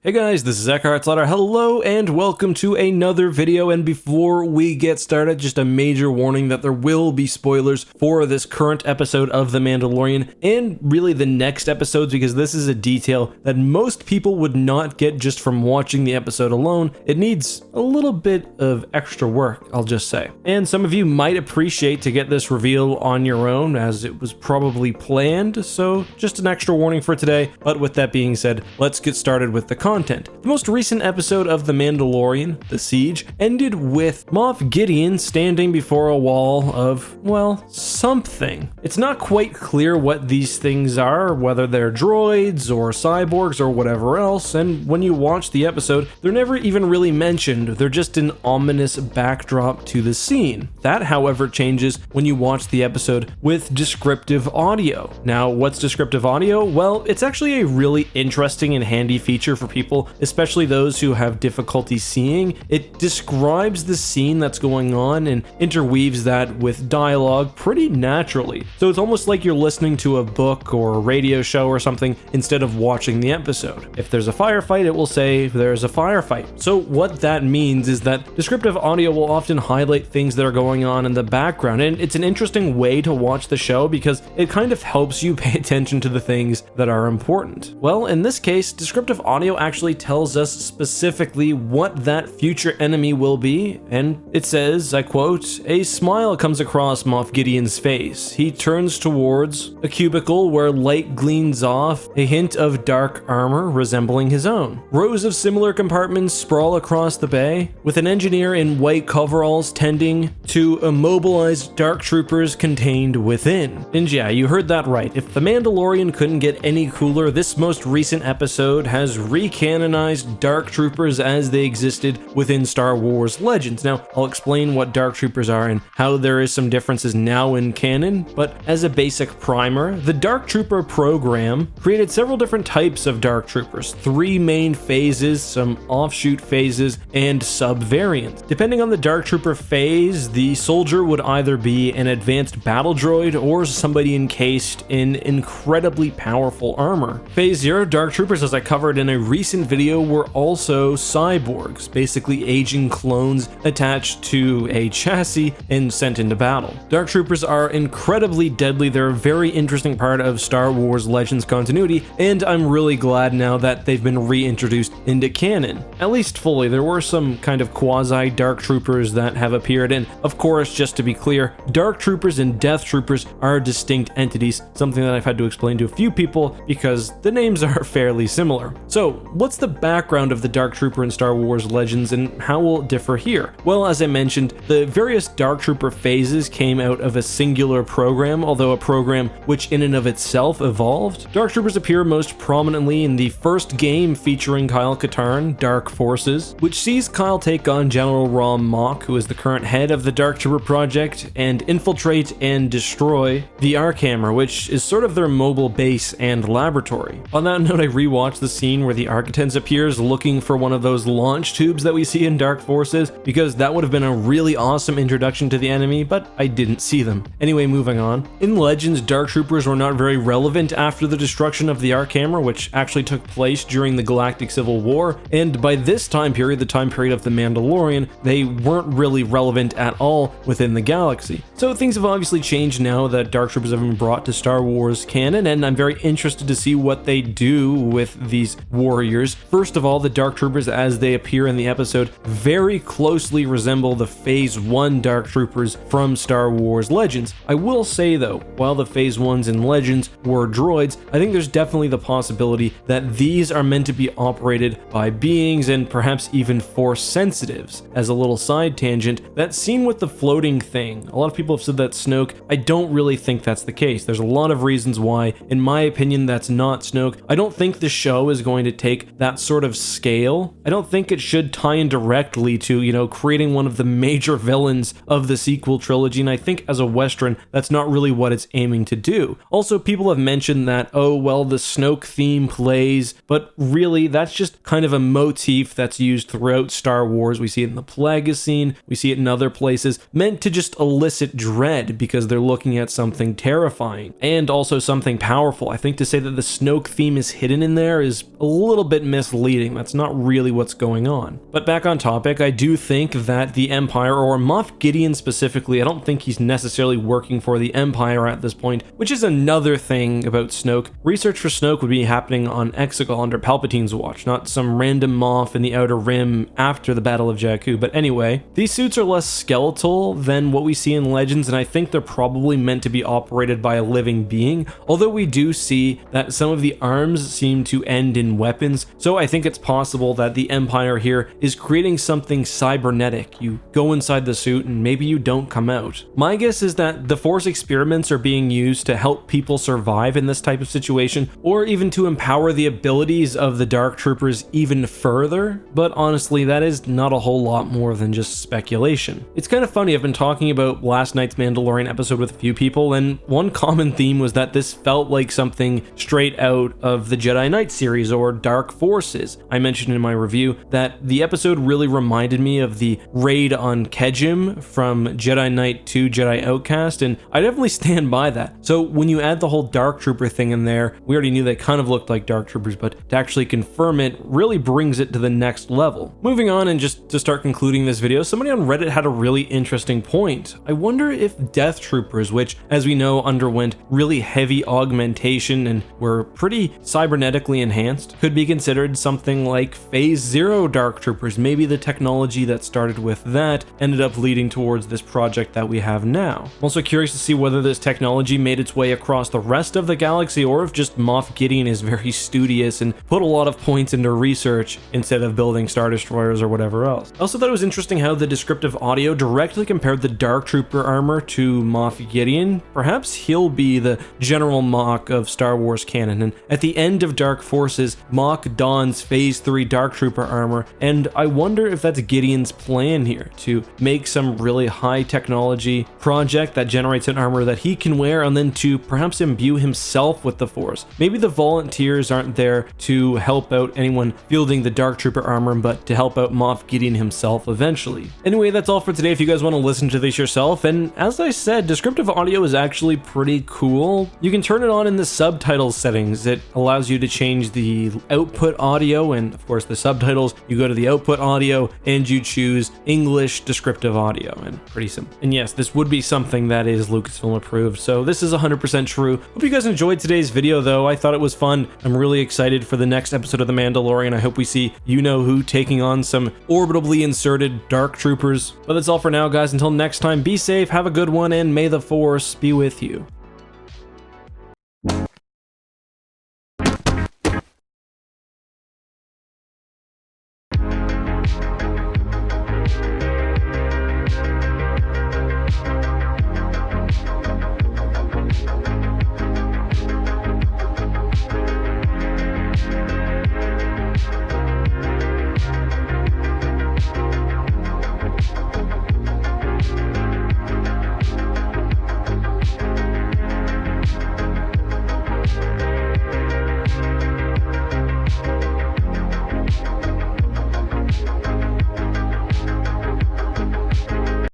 Hey guys, this is EckhartsLadder. Hello and welcome to another video, and before we get started, just a major warning that there will be spoilers for this current episode of The Mandalorian and really the next episodes, because this is a detail that most people would not get just from watching the episode alone. It needs a little bit of extra work, I'll just say. And some of you might appreciate to get this reveal on your own, as it was probably planned, so just an extra warning for today. But with that being said, let's get started with the content. The most recent episode of The Mandalorian, The Siege, ended with Moff Gideon standing before a wall of, well, something. It's not quite clear what these things are, whether they're droids or cyborgs or whatever else, and when you watch the episode, they're never even really mentioned. They're just an ominous backdrop to the scene. That, however, changes when you watch the episode with descriptive audio. Now, what's descriptive audio? Well, it's actually a really interesting and handy feature for people, especially those who have difficulty seeing. It describes the scene that's going on and interweaves that with dialogue pretty naturally. So it's almost like you're listening to a book or a radio show or something instead of watching the episode. If there's a firefight, it will say there's a firefight. So what that means is that descriptive audio will often highlight things that are going on in the background, and it's an interesting way to watch the show because it kind of helps you pay attention to the things that are important. Well, in this case, descriptive audio actually tells us specifically what that future enemy will be, and it says, I quote, "A smile comes across Moff Gideon's face. He turns towards a cubicle where light gleams off, a hint of dark armor resembling his own. Rows of similar compartments sprawl across the bay, with an engineer in white coveralls tending to immobilized dark troopers contained within." And yeah, you heard that right. If The Mandalorian couldn't get any cooler, this most recent episode has recanonized dark troopers as they existed within Star Wars Legends. Now, I'll explain what dark troopers are and how there is some differences now in canon, but as a basic primer, the dark trooper program created several different types of dark troopers, 3 main phases, some offshoot phases, and sub-variants. Depending on the dark trooper phase, the soldier would either be an advanced battle droid or somebody encased in incredibly powerful armor. Phase 0 dark troopers, as I covered in a recent video, were also cyborgs, basically aging clones attached to a chassis and sent into battle. Dark troopers are incredibly deadly. They're a very interesting part of Star Wars Legends continuity, and I'm really glad now that they've been reintroduced into canon, at least fully. There were some kind of quasi dark troopers that have appeared, and of course, just to be clear, dark troopers and death troopers are distinct entities, something that I've had to explain to a few people because the names are fairly similar. So what's the background of the Dark Trooper in Star Wars Legends, and how will it differ here? Well, as I mentioned, the various Dark Trooper phases came out of a singular program, although a program which in and of itself evolved. Dark Troopers appear most prominently in the first game featuring Kyle Katarn, Dark Forces, which sees Kyle take on General Rom Mock, who is the current head of the Dark Trooper project, and infiltrate and destroy the Archammer, which is sort of their mobile base and laboratory. On that note, I rewatched the scene where the Architens appears looking for one of those launch tubes that we see in Dark Forces, because that would have been a really awesome introduction to the enemy, but I didn't see them. Anyway, moving on. In Legends, Dark Troopers were not very relevant after the destruction of the Archammer, which actually took place during the Galactic Civil War, and by this time period, the time period of The Mandalorian, they weren't really relevant at all within the galaxy. So things have obviously changed now that Dark Troopers have been brought to Star Wars canon, and I'm very interested to see what they do with these warriors. First of all, the Dark Troopers, as they appear in the episode, very closely resemble the Phase 1 Dark Troopers from Star Wars Legends. I will say though, while the Phase 1s in Legends were droids, I think there's definitely the possibility that these are meant to be operated by beings and perhaps even Force sensitives. As a little side tangent, that scene with the floating thing, a lot of people have said that's Snoke. I don't really think that's the case. There's a lot of reasons why, in my opinion, that's not Snoke. I don't think the show is going to take that sort of scale. I don't think it should tie in directly to, creating one of the major villains of the sequel trilogy, and I think as a Western, that's not really what it's aiming to do. Also, people have mentioned that, oh, well, the Snoke theme plays, but really, that's just kind of a motif that's used throughout Star Wars. We see it in the Plagueis scene, we see it in other places, meant to just elicit dread because they're looking at something terrifying, and also something powerful. I think to say that the Snoke theme is hidden in there is a little bit misleading. That's not really what's going on. But back on topic, I do think that the Empire, or Moff Gideon specifically, I don't think he's necessarily working for the Empire at this point, which is another thing about Snoke. Research for Snoke would be happening on Exegol under Palpatine's watch, not some random Moff in the Outer Rim after the Battle of Jakku. But anyway, these suits are less skeletal than what we see in Legends, and I think they're probably meant to be operated by a living being, although we do see that some of the arms seem to end in weapons, so I think it's possible that the Empire here is creating something cybernetic. You go inside the suit and maybe you don't come out. My guess is that the Force experiments are being used to help people survive in this type of situation, or even to empower the abilities of the Dark Troopers even further, but honestly, that is not a whole lot more than just speculation. It's kind of funny, I've been talking about last night's Mandalorian episode with a few people, and one common theme was that this felt like something straight out of the Jedi Knight series or Dark Forces. I mentioned in my review that the episode really reminded me of the raid on Kejim from Jedi Knight 2 Jedi Outcast, and I definitely stand by that. So when you add the whole Dark Trooper thing in there, we already knew they kind of looked like Dark Troopers, but to actually confirm it really brings it to the next level. Moving on, and just to start concluding this video, somebody on Reddit had a really interesting point. I wonder if Death Troopers, which as we know underwent really heavy augmentation and were pretty cybernetically enhanced, could be considered something like Phase Zero Dark Troopers. Maybe the technology that started with that ended up leading towards this project that we have now. I'm also curious to see whether this technology made its way across the rest of the galaxy, or if just Moff Gideon is very studious and put a lot of points into research instead of building Star Destroyers or whatever else. I also thought it was interesting how the descriptive audio directly compared the Dark Trooper armor to Moff Gideon. Perhaps he'll be the General Mock of Star Wars canon, and at the end of Dark Forces, Mock dons Phase 3 Dark Trooper armor, and I wonder if that's Gideon's plan here, to make some really high technology project that generates an armor that he can wear, and then to perhaps imbue himself with the Force. Maybe the volunteers aren't there to help out anyone fielding the Dark Trooper armor, but to help out Moff Gideon himself eventually. Anyway, that's all for today. If you guys want to listen to this yourself, and as I said, descriptive audio is actually pretty cool. You can turn it on in the subtitles settings. It allows you to change the output audio, and of course the subtitles. You go to the output audio and you choose English descriptive audio, and pretty simple. And yes, this would be something that is Lucasfilm approved, so this is 100% true. Hope you guys enjoyed today's video though. I thought it was fun. I'm really excited for the next episode of The Mandalorian. I hope we see you-know-who taking on some orbitally inserted Dark Troopers. But that's all for now, guys. Until next time, be safe, have a good one, and may the Force be with you.